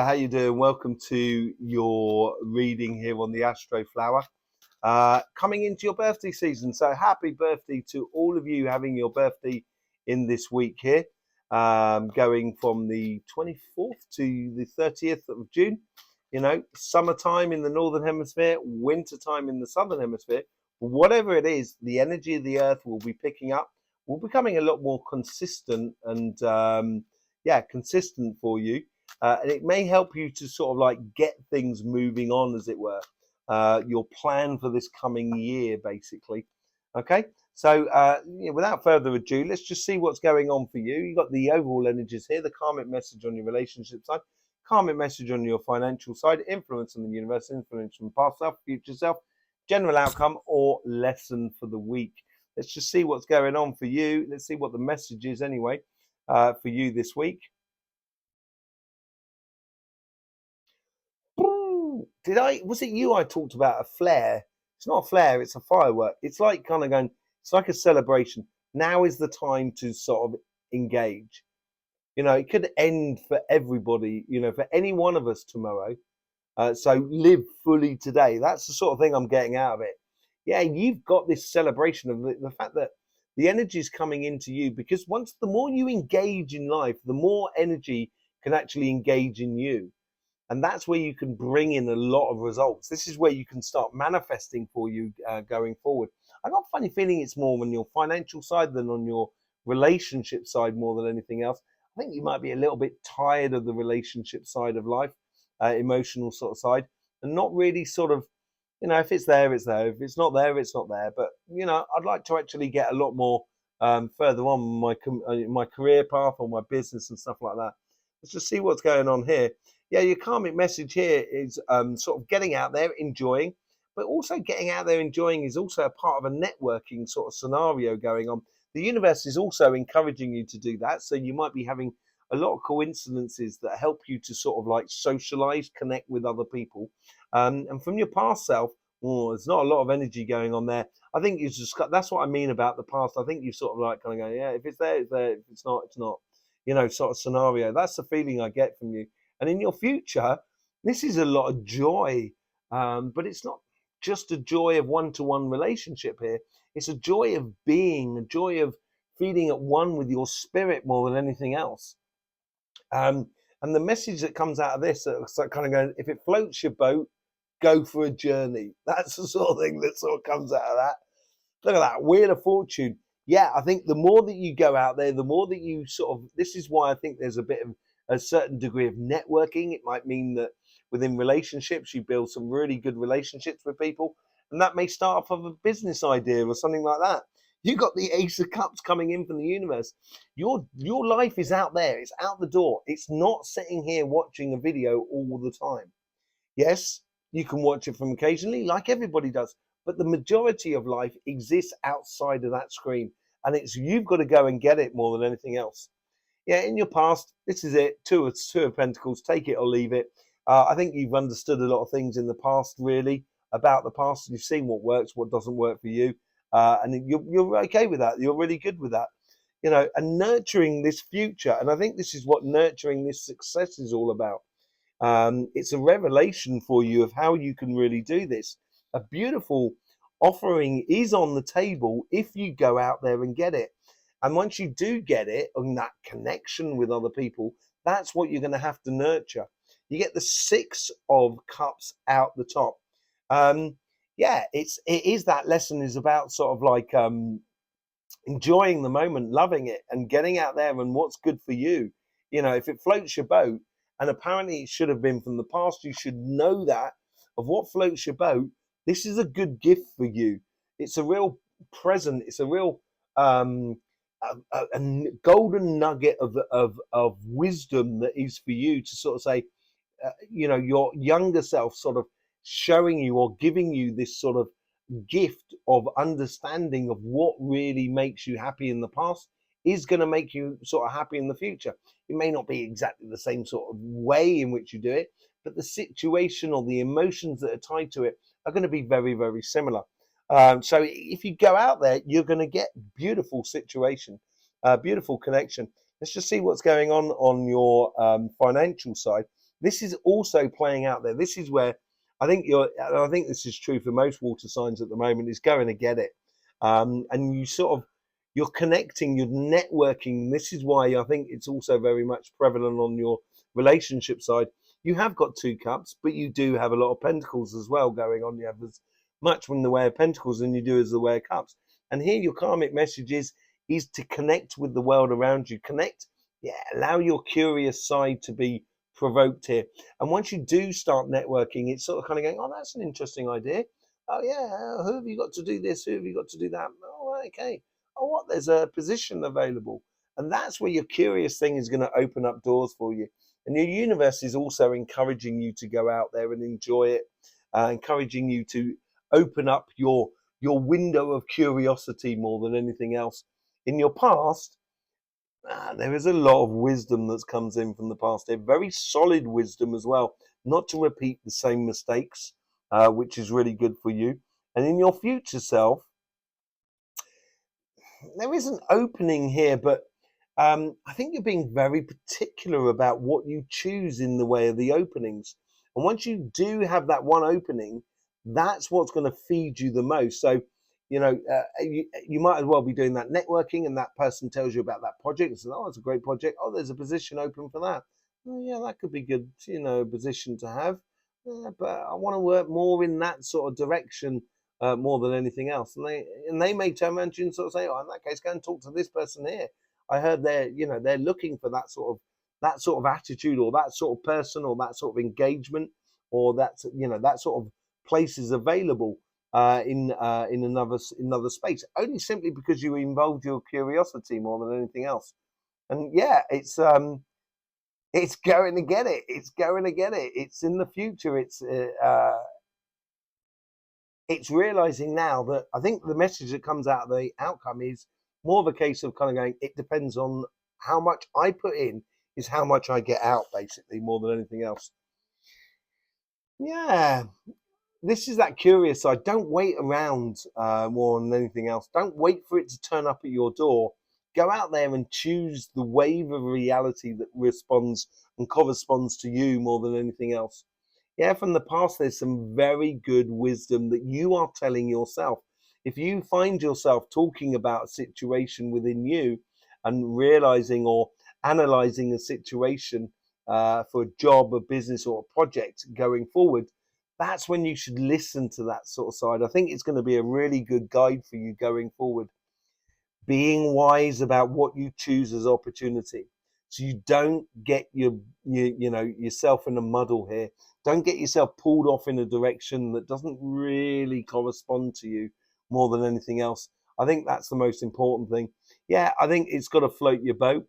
How you doing? Welcome to your reading here on the Astroflower. Coming into your birthday season, so happy birthday to all of you having your birthday in this week here, going from the 24th to the 30th of June. You know, summertime in the northern hemisphere, winter time in the southern hemisphere. Whatever it is, the energy of the earth will be picking up. Will becoming a lot more consistent and consistent for you. And it may help you to sort of like get things moving on, as it were. Your plan for this coming year, basically. Okay, so without further ado, let's just see what's going on for you. You've got the overall energies here, the karmic message on your relationship side, karmic message on your financial side, influence on the universe, influence from past self, future self, general outcome, or lesson for the week. Let's just see what's going on for you. Let's see what the message is anyway for you this week. Was it you I talked about a flare? It's not a flare, it's a firework. It's like kind of going, it's like a celebration. Now is the time to sort of engage. You know, it could end for everybody, you know, for any one of us tomorrow. So live fully today. That's the sort of thing I'm getting out of it. Yeah, you've got this celebration of the fact that the energy is coming into you, because the more you engage in life, the more energy can actually engage in you. And that's where you can bring in a lot of results. This is where you can start manifesting for you going forward. I got a funny feeling it's more on your financial side than on your relationship side more than anything else. I think you might be a little bit tired of the relationship side of life, emotional sort of side, and not really sort of, you know, if it's there, it's there. If it's not there, it's not there. But, you know, I'd like to actually get a lot more further on my career path or my business and stuff like that. Let's just see what's going on here. Yeah, your karmic message here is sort of getting out there, enjoying, but also getting out there, enjoying is also a part of a networking sort of scenario going on. The universe is also encouraging you to do that. So you might be having a lot of coincidences that help you to sort of like socialize, connect with other people. And from your past self, there's not a lot of energy going on there. I think you just that's what I mean about the past. I think you sort of like kind of go, yeah, if it's there, it's there. If it's not, it's not. You know, sort of scenario. That's the feeling I get from you. And in your future, this is a lot of joy, but it's not just a joy of one-to-one relationship here. It's a joy of being, a joy of feeling at one with your spirit more than anything else. And the message that comes out of this, it's like kind of going, if it floats your boat, go for a journey. That's the sort of thing that sort of comes out of that. Look at that, Wheel of Fortune. Yeah, I think the more that you go out there, the more that you sort of, this is why I think there's a bit of a certain degree of networking. It might mean that within relationships, you build some really good relationships with people. And that may start off of a business idea or something like that. You got the Ace of Cups coming in from the universe. Your life is out there. It's out the door. It's not sitting here watching a video all the time. Yes, you can watch it from occasionally, like everybody does, but the majority of life exists outside of that screen, and it's you've got to go and get it more than anything else. Yeah, in your past, this is it. Two of Pentacles, take it or leave it. I think you've understood a lot of things in the past, really, about the past. You've seen what works, what doesn't work for you, and you're okay with that. You're really good with that, you know. And nurturing this future, and I think this is what nurturing this success is all about. It's a revelation for you of how you can really do this. A beautiful offering is on the table if you go out there and get it. And once you do get it, and that connection with other people, that's what you're going to have to nurture. You get the Six of Cups out the top. Yeah, it is that lesson is about sort of like enjoying the moment, loving it, and getting out there and what's good for you. You know, if it floats your boat, and apparently it should have been from the past, you should know that of what floats your boat. This is a good gift for you. It's a real present. It's a real a golden nugget of wisdom that is for you to sort of say, you know, your younger self sort of showing you or giving you this sort of gift of understanding of what really makes you happy in the past is going to make you sort of happy in the future. It may not be exactly the same sort of way in which you do it, but the situation or the emotions that are tied to it are going to be very, very similar. So if you go out there, you're going to get beautiful situation, beautiful connection. Let's just see what's going on your financial side. This is also playing out there. This is where I think this is true for most water signs at the moment, is going to get it. And you sort of, you're connecting, you're networking. This is why I think it's also very much prevalent on your relationship side. You have got two cups, but you do have a lot of pentacles as well going on. You have as much in the way of pentacles than you do as the way of cups. And here your karmic message is to connect with the world around you. Connect, yeah, allow your curious side to be provoked here. And once you do start networking, it's sort of kind of going, oh, that's an interesting idea. Oh yeah, who have you got to do this? Who have you got to do that? Oh, okay. Oh, what? There's a position available. And that's where your curious thing is going to open up doors for you. And your universe is also encouraging you to go out there and enjoy it, encouraging you to open up your window of curiosity more than anything else. In your past, there is a lot of wisdom that comes in from the past. They're very solid wisdom as well, not to repeat the same mistakes, which is really good for you. And in your future self, there is an opening here, but I think you're being very particular about what you choose in the way of the openings. And once you do have that one opening, that's what's going to feed you the most. So, you might as well be doing that networking, and that person tells you about that project and says, oh, it's a great project. Oh, there's a position open for that. Oh, yeah, that could be good, position to have. Yeah, but I want to work more in that sort of direction more than anything else. And they may turn around to you and sort of say, oh, in that case, go and talk to this person here. I heard they're looking for that sort of attitude, or that sort of person, or that sort of engagement, or that sort of place is available in another space, only simply because you involved your curiosity more than anything else. And yeah, it's going to get it. It's going to get it. It's in the future. It's realizing now that I think the message that comes out of the outcome is more of a case of kind of going, it depends on how much I put in is how much I get out, basically, more than anything else. Yeah, this is that curious side. Don't wait around more than anything else. Don't wait for it to turn up at your door. Go out there and choose the wave of reality that responds and corresponds to you more than anything else. Yeah, from the past, there's some very good wisdom that you are telling yourself. If you find yourself talking about a situation within you and realizing or analyzing a situation for a job, a business, or a project going forward, that's when you should listen to that sort of side. I think it's going to be a really good guide for you going forward. Being wise about what you choose as opportunity, so you don't get yourself in a muddle here. Don't get yourself pulled off in a direction that doesn't really correspond to you more than anything else. I think that's the most important thing. Yeah, I think it's got to float your boat.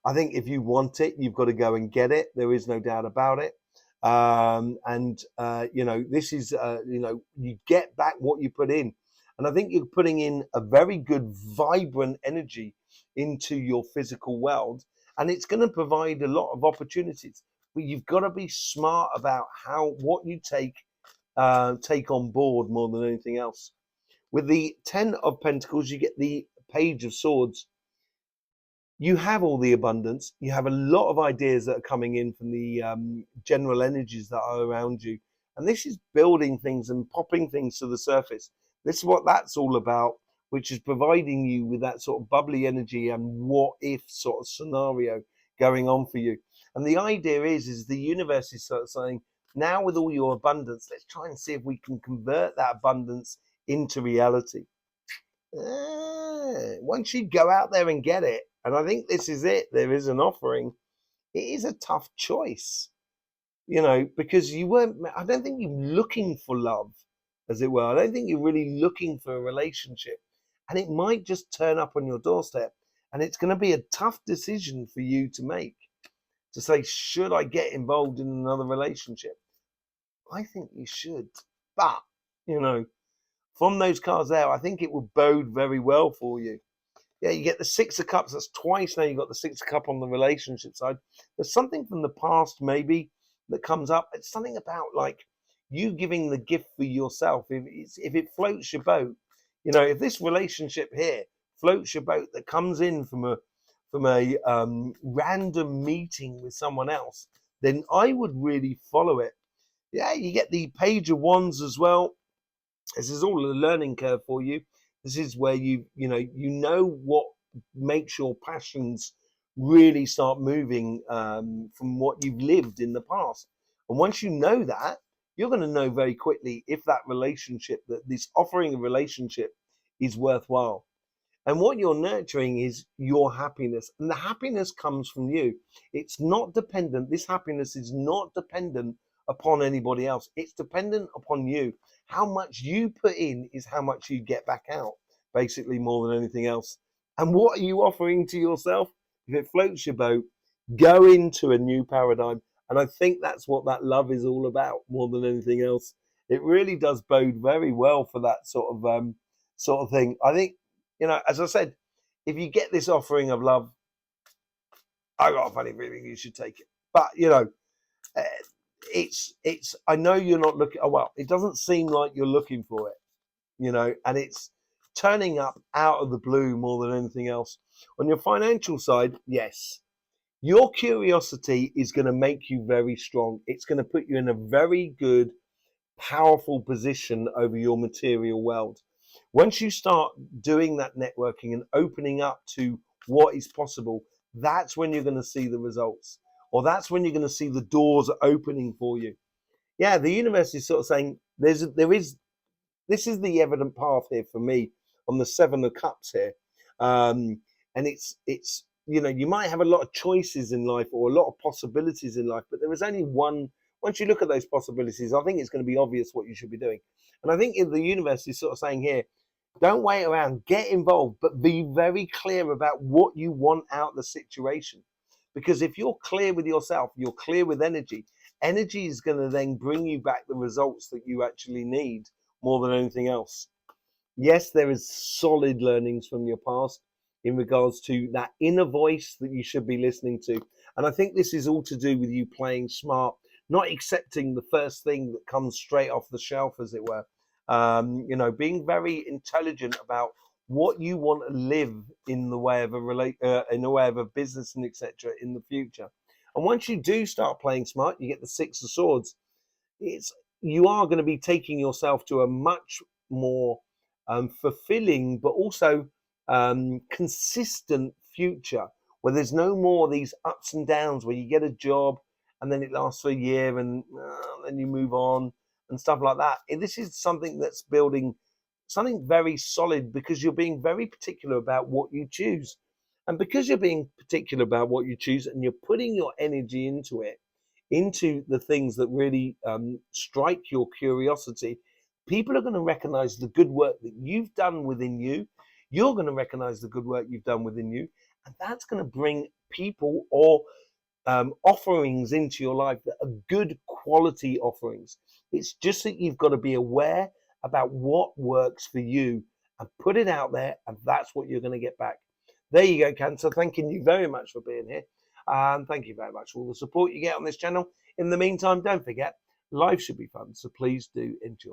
I think if you want it, you've got to go and get it. There is no doubt about it. And this is you get back what you put in. And I think you're putting in a very good, vibrant energy into your physical world, and it's going to provide a lot of opportunities. But you've got to be smart about what you take on board more than anything else. With the Ten of Pentacles, you get the Page of Swords. You have all the abundance. You have a lot of ideas that are coming in from the general energies that are around you. And this is building things and popping things to the surface. This is what that's all about, which is providing you with that sort of bubbly energy and what if sort of scenario going on for you. And the idea is the universe is sort of saying, now with all your abundance, let's try and see if we can convert that abundance into reality. Once you go out there and get it, and I think this is it, there is an offering. It is a tough choice, because I don't think you're looking for love, as it were. I don't think you're really looking for a relationship. And it might just turn up on your doorstep. And it's going to be a tough decision for you to make, to say, should I get involved in another relationship? I think you should. But, from those cards there, I think it will bode very well for you. Yeah, you get the Six of Cups. That's twice now you've got the Six of Cups on the relationship side. There's something from the past maybe that comes up. It's something about like you giving the gift for yourself. If it floats your boat, if this relationship here floats your boat that comes in from a random meeting with someone else, then I would really follow it. Yeah, you get the Page of Wands as well. This is all a learning curve for you. This is where you know what makes your passions really start moving from what you've lived in the past. And once you know that, you're going to know very quickly if that relationship, that this offering a relationship, is worthwhile. And what you're nurturing is your happiness. And the happiness comes from you. It's not dependent. This happiness is not dependent upon anybody else. It's dependent upon you. How much you put in is how much you get back out, basically, more than anything else. And what are you offering to yourself? If it floats your boat, go into a new paradigm. And I think that's what that love is all about, more than anything else. It really does bode very well for that sort of thing. I think, as I said, if you get this offering of love, I got a funny feeling you should take it. But uh, it's. I know you're not looking. Oh well, it doesn't seem like you're looking for it. And it's turning up out of the blue more than anything else. On your financial side, yes, your curiosity is going to make you very strong. It's going to put you in a very good, powerful position over your material world. Once you start doing that networking and opening up to what is possible, that's when you're going to see the results, or that's when you're going to see the doors opening for you. Yeah, the universe is sort of saying this is the evident path here for me on the Seven of Cups here. And it's you might have a lot of choices in life or a lot of possibilities in life, but there is only one. Once you look at those possibilities, I think it's going to be obvious what you should be doing. And I think if the universe is sort of saying here, don't wait around, get involved, but be very clear about what you want out of the situation. Because if you're clear with yourself, you're clear with energy, energy is going to then bring you back the results that you actually need more than anything else. Yes, there is solid learnings from your past in regards to that inner voice that you should be listening to. And I think this is all to do with you playing smart, not accepting the first thing that comes straight off the shelf, as it were. Being very intelligent about what you want to live in the way of a business and etc. in the future. And once you do start playing smart, you get the Six of Swords. You are going to be taking yourself to a much more fulfilling, but also consistent future where there's no more of these ups and downs where you get a job and then it lasts for a year and then you move on and stuff like that. This is something that's building something very solid because you're being very particular about what you choose. And because you're being particular about what you choose and you're putting your energy into it, into the things that really strike your curiosity, people are going to recognize the good work that you've done within you. You're going to recognize the good work you've done within you. And that's going to bring people or offerings into your life that are good quality offerings. It's just that you've got to be aware about what works for you and put it out there, and that's what you're going to get back. There you go, Cancer. Thanking you very much for being here. And thank you very much for all the support you get on this channel. In the meantime, don't forget, life should be fun, so please do enjoy.